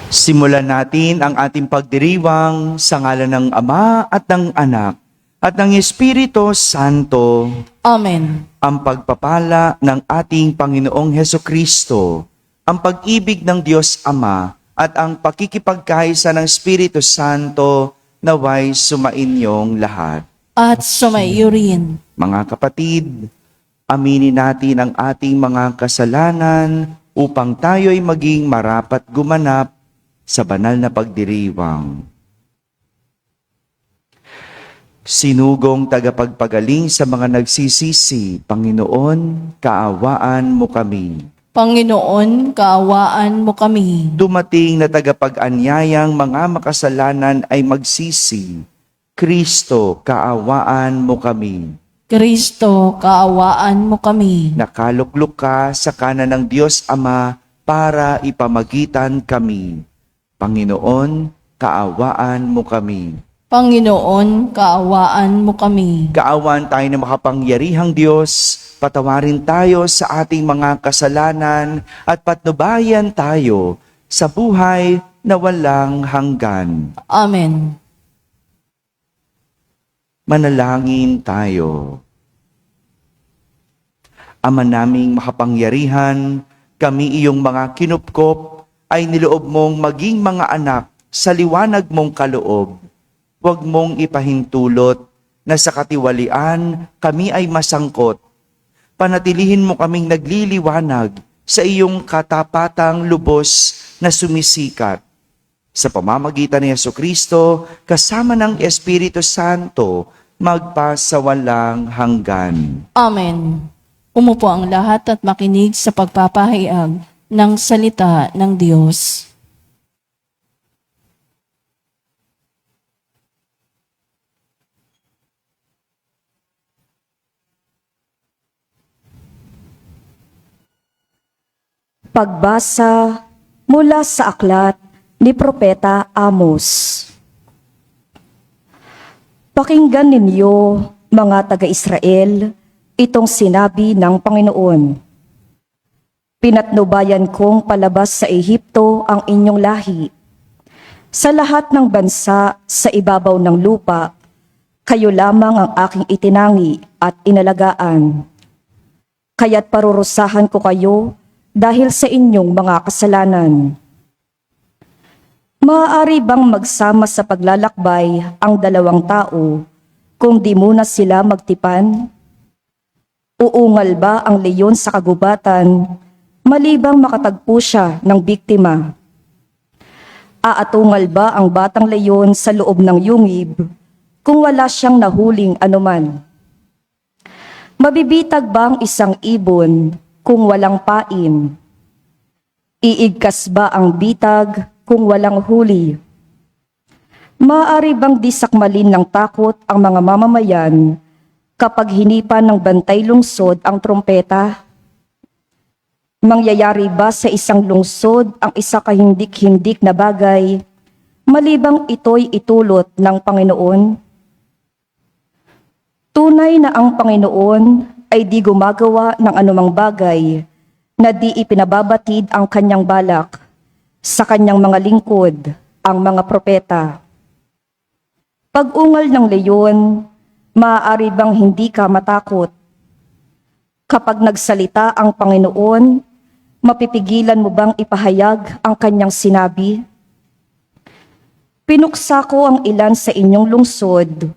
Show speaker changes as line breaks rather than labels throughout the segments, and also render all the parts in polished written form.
Simulan natin ang ating pagdiriwang sa ngalan ng Ama at ng Anak at ng Espiritu Santo.
Amen.
Ang pagpapala ng ating Panginoong Hesukristo, ang pag-ibig ng Diyos Ama at ang pakikipagkaisa ng Espiritu Santo naway sumainyong lahat.
At sumaiyo rin.
Mga kapatid, aminin natin ang ating mga kasalanan upang tayo'y maging marapat gumanap sa banal na pagdiriwang. Sinugong tagapagpagaling sa mga nagsisisi, Panginoon, kaawaan mo kami.
Panginoon, kaawaan mo kami.
Dumating na tagapag-anyayang mga makasalanan ay magsisi. Kristo, kaawaan mo kami.
Kristo, kaawaan mo kami.
Nakaluklok ka sa kanan ng Diyos Ama para ipamagitan kami. Panginoon, kaawaan mo kami.
Panginoon, kaawaan mo kami.
Kaawaan tayo ng makapangyarihang Diyos, patawarin tayo sa ating mga kasalanan at patnubayan tayo sa buhay na walang hanggan.
Amen.
Manalangin tayo. Ama naming makapangyarihan, kami iyong mga kinupkop ay niloob mong maging mga anak sa liwanag mong kaloob. Huwag mong ipahintulot na sa katiwalian kami ay masangkot. Panatilihin mo kaming nagliliwanag sa iyong katapatang lubos na sumisikat. Sa pamamagitan ni Jesucristo, kasama ng Espiritu Santo, magpasawalang hanggan.
Amen. Umupo ang lahat at makinig sa pagpapahayag ng salita ng Diyos.
Pagbasa mula sa aklat ni Propeta Amos. Pakinggan ninyo, mga taga-Israel, itong sinabi ng Panginoon. Pinatnubayan kong palabas sa Ehipto ang inyong lahi. Sa lahat ng bansa sa ibabaw ng lupa, kayo lamang ang aking itinangi at inalagaan. Kaya't parurusahan ko kayo dahil sa inyong mga kasalanan. Maaari bang magsama sa paglalakbay ang dalawang tao kung di muna sila magtipan? Uungal ba ang leyon sa kagubatan malibang makatagpo siya ng biktima? Aatungal ba ang batang leyon sa loob ng yungib kung wala siyang nahuling anuman? Mabibitag ba ang isang ibon kung walang pain? Iigkas ba ang bitag kung walang huli? Maaari bang disakmalin ng takot ang mga mamamayan kapag hinipan ng bantay lungsod ang trompeta? Mangyayari ba sa isang lungsod ang isa kahindik-hindik na bagay malibang ito'y itulot ng Panginoon? Tunay na ang Panginoon ay di gumagawa ng anumang bagay na di ipinababatid ang kanyang balak sa kanyang mga lingkod, ang mga propeta. Pag-ungal ng leyon, maaari bang hindi ka matakot? Kapag nagsalita ang Panginoon, mapipigilan mo bang ipahayag ang kanyang sinabi? Pinuksa ko ang ilan sa inyong lungsod,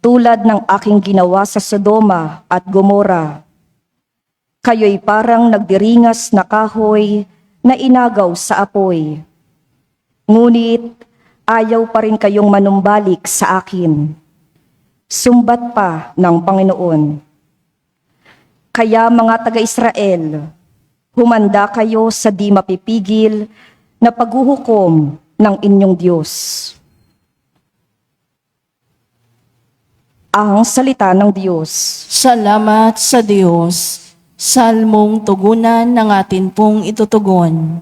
tulad ng aking ginawa sa Sodoma at Gomora. Kayo'y parang nagdiringas na kahoy na inagaw sa apoy. Ngunit ayaw pa rin kayong manumbalik sa akin. Sumbat pa ng Panginoon. Kaya mga taga-Israel, humanda kayo sa di mapipigil na paghuhukom ng inyong Diyos. Ang salita ng Diyos.
Salamat sa Diyos. Salmong tugunan ng atin pong itutugon.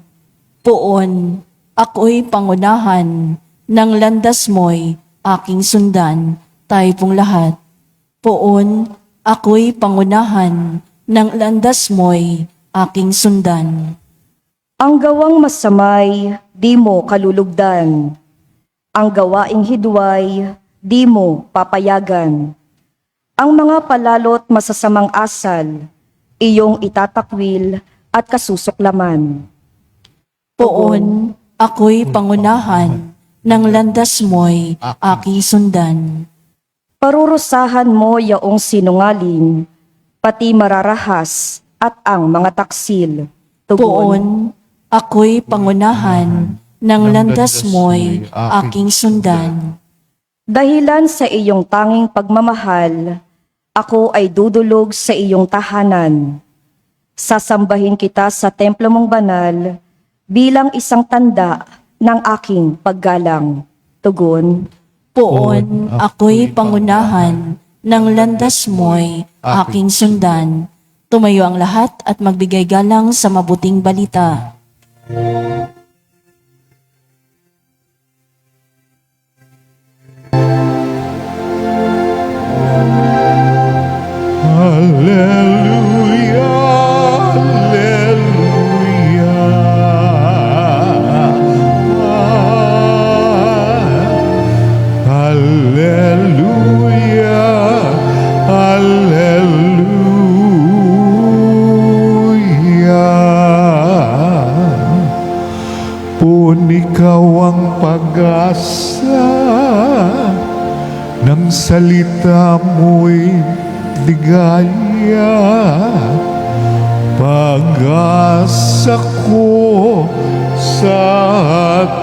Poon, ako'y pangunahan, ng landas mo'y aking sundan. Tayo pong lahat. Poon, ako'y pangunahan, ng landas mo'y aking sundan.
Ang gawang masamay, di mo kalulugdan. Ang gawaing hidway, di mo papayagan. Ang mga palalot masasamang asal, iyong itatakwil at kasusuklaman.
Poon, ako'y pangunahan, ng landas mo'y aking sundan.
Parurusahan mo yaong sinungaling, pati mararahas at ang mga taksil.
Poon, ako'y pangunahan, ng landas mo'y aking sundan.
Dahilan sa iyong tanging pagmamahal, ako ay dudulog sa iyong tahanan. Sasambahin kita sa templo mong banal bilang isang tanda ng aking paggalang. Tugon.
Poon, ako'y pangunahan, ng landas mo'y aking sundan. Tumayo ang lahat at magbigay galang sa mabuting balita.
Hallelujah, hallelujah. Hallelujah, hallelujah. Pun ikaw ang pag-asa, ng salita mo'y ligaya. Pag-asa ko sa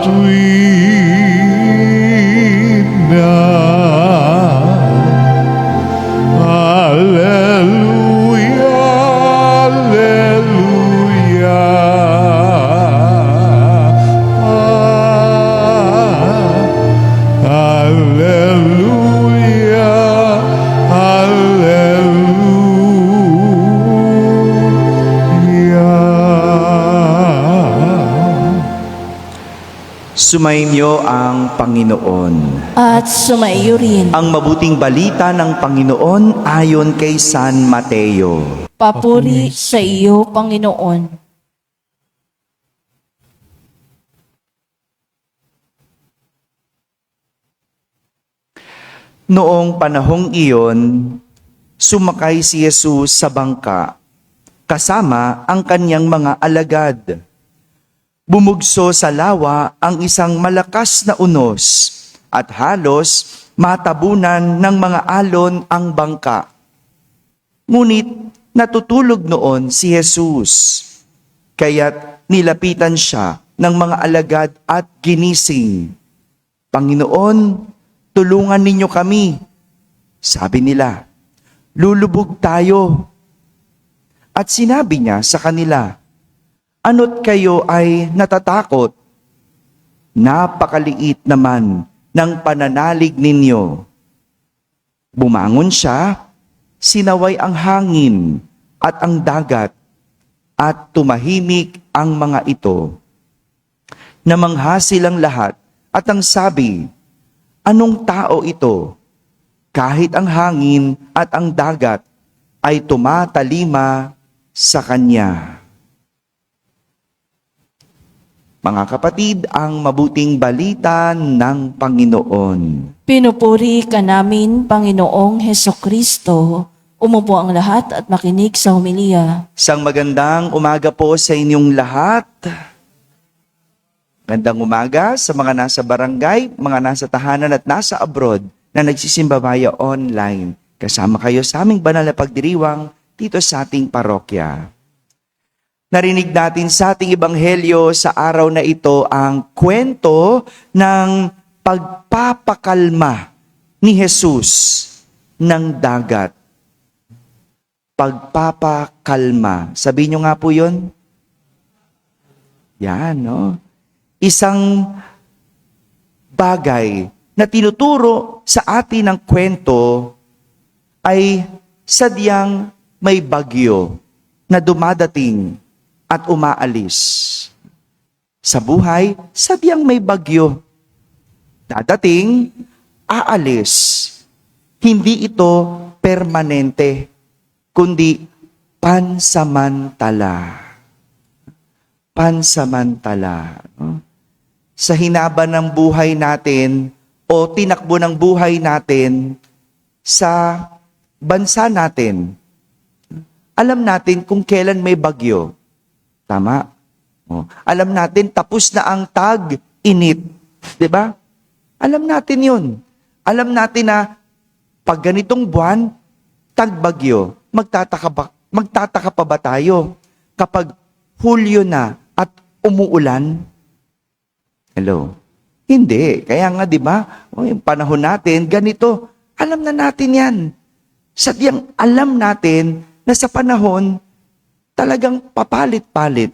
tuwina. Hallelujah, hallelujah. Hallelujah, hallelujah.
Sumainyo ang Panginoon.
At sumaiyo rin.
Ang mabuting balita ng Panginoon ayon kay San Mateo.
Papuri sa iyo, Panginoon.
Noong panahong iyon, sumakay si Jesus sa bangka, kasama ang kanyang mga alagad. Bumugso sa lawa ang isang malakas na unos at halos matabunan ng mga alon ang bangka. Ngunit natutulog noon si Jesus, kaya't nilapitan siya ng mga alagad at ginising. Panginoon, tulungan ninyo kami. Sabi nila, lulubog tayo. At sinabi niya sa kanila, ano't kayo ay natatakot? Napakaliit naman ng pananalig ninyo. Bumangon siya, sinaway ang hangin at ang dagat, at tumahimik ang mga ito. Namangha silang lahat at ang sabi, anong tao ito? Kahit ang hangin at ang dagat ay tumatalima sa kanya. Mga kapatid, ang mabuting balita ng Panginoon.
Pinupuri ka namin, Panginoong Hesukristo. Umupo ang lahat at makinig sa homilia.
Isang magandang umaga po sa inyong lahat. Magandang umaga sa mga nasa barangay, mga nasa tahanan at nasa abroad na nagsisimba via online. Kasama kayo sa aming banal na pagdiriwang dito sa ating parokya. Narinig natin sa ating ebanghelyo sa araw na ito ang kwento ng pagpapakalma ni Jesus ng dagat. Pagpapakalma. Sabihin nyo nga po yun. Yan, no? Isang bagay na tinuturo sa atin ng kwento ay sadyang may bagyo na dumadating at umaalis. Sa buhay, sadyang may bagyo. Dadating, aalis. Hindi ito permanente, kundi pansamantala. Pansamantala. No? sa hinaba ng buhay natin o tinakbo ng buhay natin sa bansa natin, alam natin kung kailan may bagyo. Tama? O, alam natin tapos na ang tag-init. 'Di ba? Alam natin yun. Alam natin na pag ganitong buwan, tagbagyo, magtataka pa ba tayo kapag Hulyo na at umuulan? Hello? Hindi. Kaya nga, di ba? Yung panahon natin, ganito. Alam na natin yan. Sadyang alam natin na sa panahon, talagang papalit-palit.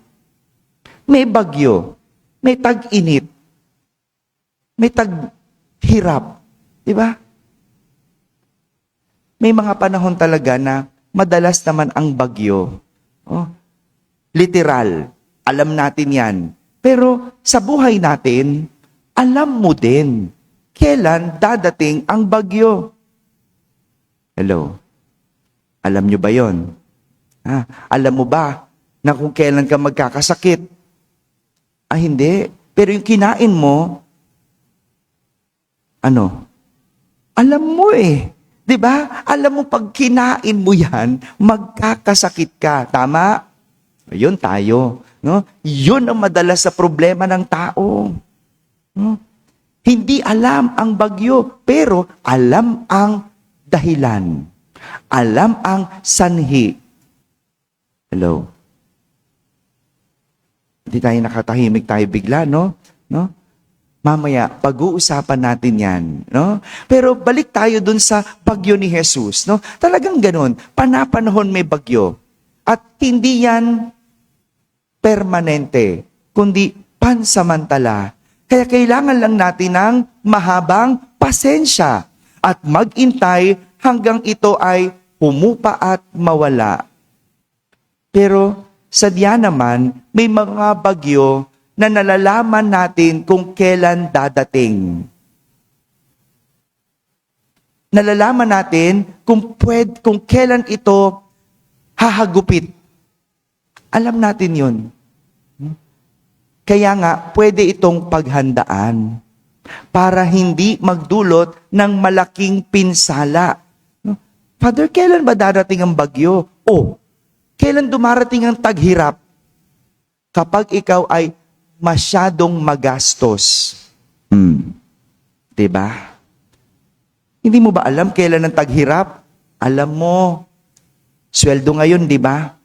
May bagyo, may tag-init, may tag-hirap. Di ba? May mga panahon talaga na madalas naman ang bagyo. Oh, literal. Alam natin yan. Pero sa buhay natin, alam mo din kailan dadating ang bagyo. Hello? Alam nyo ba yon? Alam mo ba na kung kailan ka magkakasakit? Hindi. Pero yung kinain mo, alam mo eh. 'Di ba? Alam mo pag kinain mo 'yan, magkakasakit ka, tama? Ayun tayo, no? 'Yun ang madalas sa problema ng tao. No? Hindi alam ang bagyo, pero alam ang dahilan. Alam ang sanhi. Hello. Hindi tayo nakatahimik tayo bigla, no? No? Mamaya, pag-uusapan natin yan. No? Pero balik tayo dun sa bagyo ni Jesus. No? Talagang ganun. Panapanahon may bagyo. At hindi yan permanente, kundi pansamantala. Kaya kailangan lang natin ng mahabang pasensya at mag-intay hanggang ito ay humupa at mawala. Pero sadya naman, may mga bagyo na nalalaman natin kung kailan dadating. Nalalaman natin kung kailan ito hahagupit. Alam natin yun. Kaya nga, pwede itong paghandaan para hindi magdulot ng malaking pinsala. Father, kailan ba darating ang bagyo? Kailan dumarating ang taghirap? Kapag ikaw ay masyadong magastos. Diba? Hindi mo ba alam kailan ang taghirap? Alam mo, sweldo ngayon, di ba?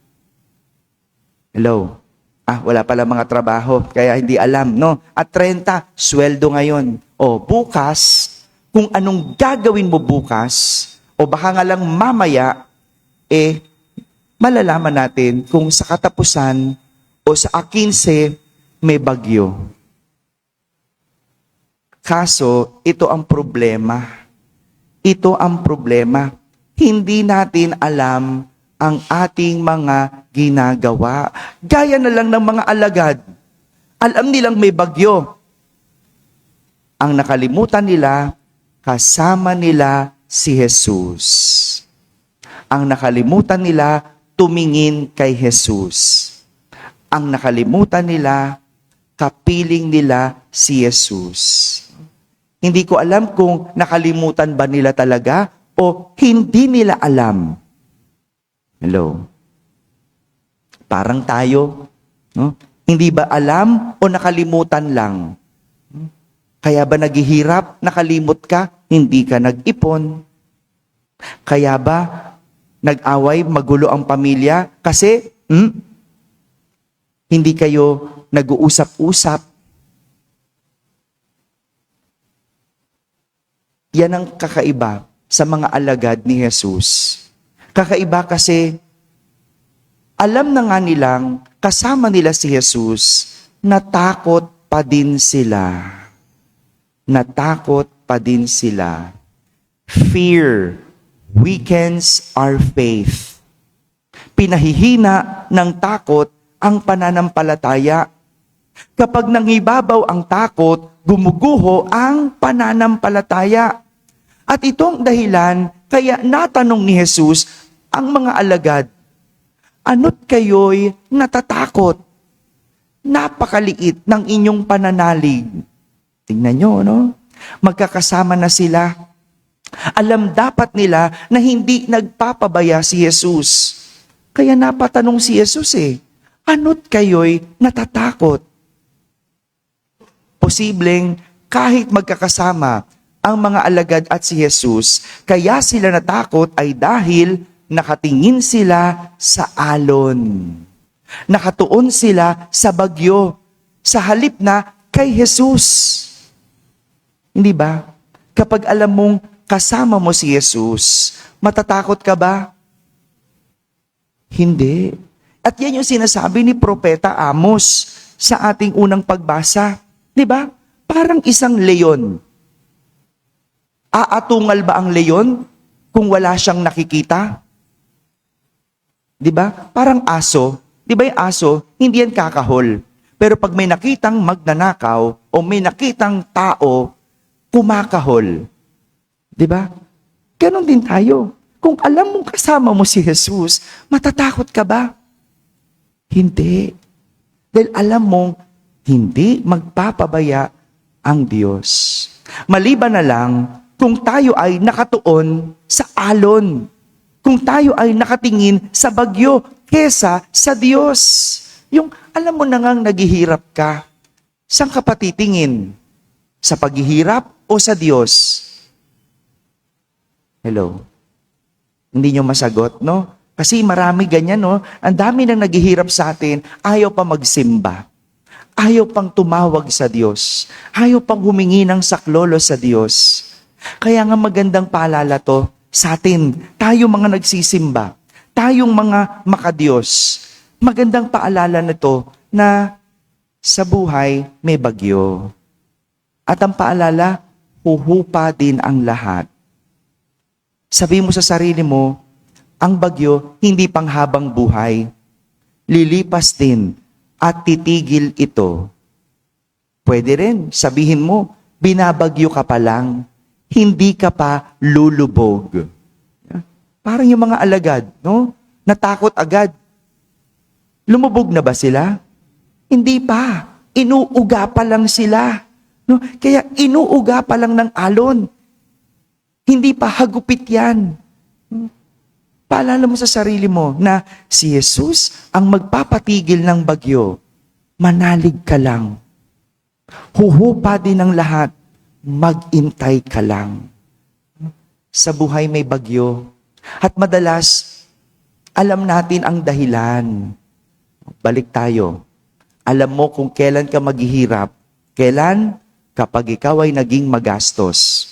Hello? Wala pala mga trabaho, kaya hindi alam, no? At 30, sweldo ngayon. Bukas, kung anong gagawin mo bukas, o baka nga lang mamaya, malalaman natin kung sa katapusan o sa 15, may bagyo. Kaso, ito ang problema. Ito ang problema. Hindi natin alam ang ating mga ginagawa. Gaya na lang ng mga alagad. Alam nilang may bagyo. Ang nakalimutan nila, kasama nila si Jesus. Ang nakalimutan nila, tumingin kay Jesus. Ang nakalimutan nila, kapiling nila si Jesus. Hindi ko alam kung nakalimutan ba nila talaga o hindi nila alam. Hello? Parang tayo, no? Hindi ba alam o nakalimutan lang? Kaya ba naghihirap, nakalimot ka, hindi ka nag-ipon? Kaya ba nag-away, magulo ang pamilya? Kasi, hindi kayo nag-uusap-usap. Yan ang kakaiba sa mga alagad ni Jesus. Kakaiba kasi alam na nga nilang kasama nila si Jesus, natakot pa din sila. Natakot pa din sila. Fear weakens our faith. Pinahihina ng takot ang pananampalataya. Kapag nangibabaw ang takot, gumuguho ang pananampalataya. At itong dahilan, kaya natanong ni Jesus ang mga alagad, ano't kayo'y natatakot? Napakaliit ng inyong pananalig. Tingnan nyo, no? Magkakasama na sila. Alam dapat nila na hindi nagpapabaya si Jesus. Kaya napatanong si Jesus ano't kayo'y natatakot? Posibleng kahit magkakasama ang mga alagad at si Jesus, kaya sila natakot ay dahil nakatingin sila sa alon. Nakatuon sila sa bagyo, sa halip na kay Jesus. Hindi ba? Kapag alam mong kasama mo si Jesus, matatakot ka ba? Hindi. At yan yung sinasabi ni Propeta Amos sa ating unang pagbasa. Di ba? Parang isang leon. Aatungal ba ang leon kung wala siyang nakikita? Di ba? Parang aso. Di ba yung aso, hindi yan kakahol. Pero pag may nakitang magnanakaw o may nakitang tao, kumakahol. Di ba? Ganon din tayo. Kung alam mong kasama mo si Jesus, matatakot ka ba? Hindi. Dahil alam mong hindi magpapabaya ang Diyos. Maliban na lang kung tayo ay nakatuon sa alon. Kung tayo ay nakatingin sa bagyo kesa sa Diyos. Yung alam mo na ngang naghihirap ka, saan ka pa titingin? Sa paghihirap o sa Diyos? Hello? Hindi nyo masagot, no? Kasi marami ganyan, no? Ang dami nang naghihirap sa atin, ayaw pa magsimba. Ayaw pang tumawag sa Diyos. Ayaw pang humingi ng saklolo sa Diyos. Kaya nga magandang paalala to sa atin, tayo mga nagsisimba, tayong mga makadiyos. Magandang paalala na to na sa buhay may bagyo. At ang paalala, huhupa din ang lahat. Sabi mo sa sarili mo, ang bagyo hindi panghabang buhay. Lilipas din at titigil ito. Pwede rin, sabihin mo, binabagyo ka pa lang, hindi ka pa lulubog. Parang yung mga alagad, no? Natakot agad. Lumubog na ba sila? Hindi pa. Inuuga pa lang sila. No? Kaya inuuga pa lang ng alon. Hindi pa hagupit yan. Paalala mo sa sarili mo na si Jesus ang magpapatigil ng bagyo. Manalig ka lang. Huhupa din ang lahat. Magintay ka lang. Sa buhay may bagyo. At madalas, alam natin ang dahilan. Balik tayo. Alam mo kung kailan ka maghihirap. Kailan? Kapag ikaw ay naging magastos.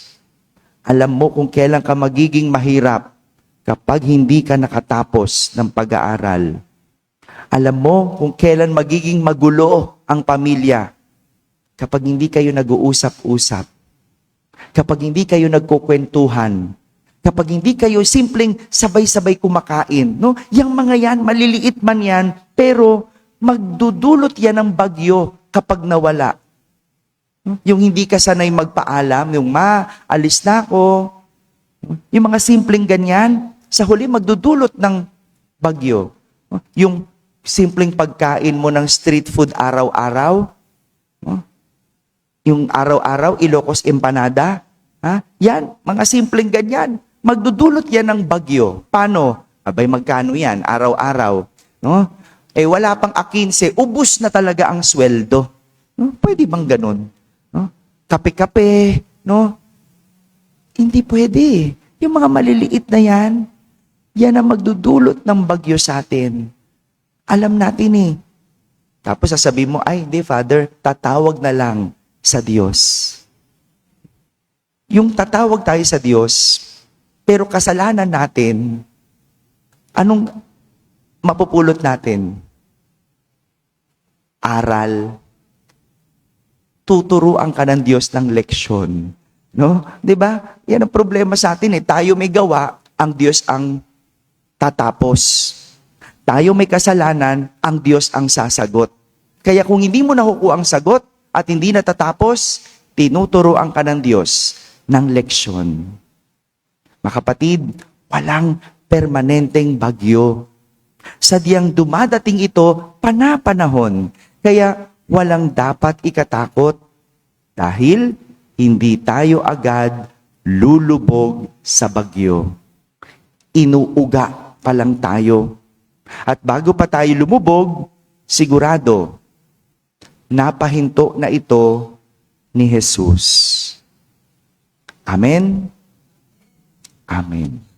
Alam mo kung kailan ka magiging mahirap. Kapag hindi ka nakatapos ng pag-aaral. Alam mo kung kailan magiging magulo ang pamilya. Kapag hindi kayo nag-uusap-usap. Kapag hindi kayo nagkukwentuhan. Kapag hindi kayo simpleng sabay-sabay kumakain. No? Yang mga yan, maliliit man yan, pero magdudulot yan ng bagyo kapag nawala. Yung hindi ka sanay magpaalam, yung alis na ako. Yung mga simpleng ganyan, sa huli magdudulot ng bagyo. Yung simpleng pagkain mo ng street food araw-araw, yung araw-araw, Ilocos empanada, yan, mga simpleng ganyan, magdudulot yan ng bagyo. Paano? Abay, magkano yan? Araw-araw. No? Wala pang 15, ubus na talaga ang sweldo. No? Pwede bang ganun? No? Kape-kape, no? Hindi pwede. Yung mga maliliit na yan ang magdudulot ng bagyo sa atin. Alam natin Tapos sasabihin mo, ay, hindi, Father, tatawag na lang sa Diyos. Yung tatawag tayo sa Diyos, pero kasalanan natin, anong mapupulot natin? Aral. Tuturuan ka ng Diyos ng leksyon. No? 'Di ba? Yan ang problema sa atin Tayo may gawa, ang Diyos ang tatapos. Tayo may kasalanan, ang Diyos ang sasagot. Kaya kung hindi mo nakukuha ang sagot at hindi natatapos, tinuturoan ka ng Diyos ng leksyon. Mga kapatid, walang permanenteng bagyo. Sadyang dumadating ito panapanahon. Kaya walang dapat ikatakot. Dahil hindi tayo agad lulubog sa bagyo. Inuuga pa lang tayo. At bago pa tayo lumubog, sigurado, napahinto na ito ni Jesus. Amen? Amen.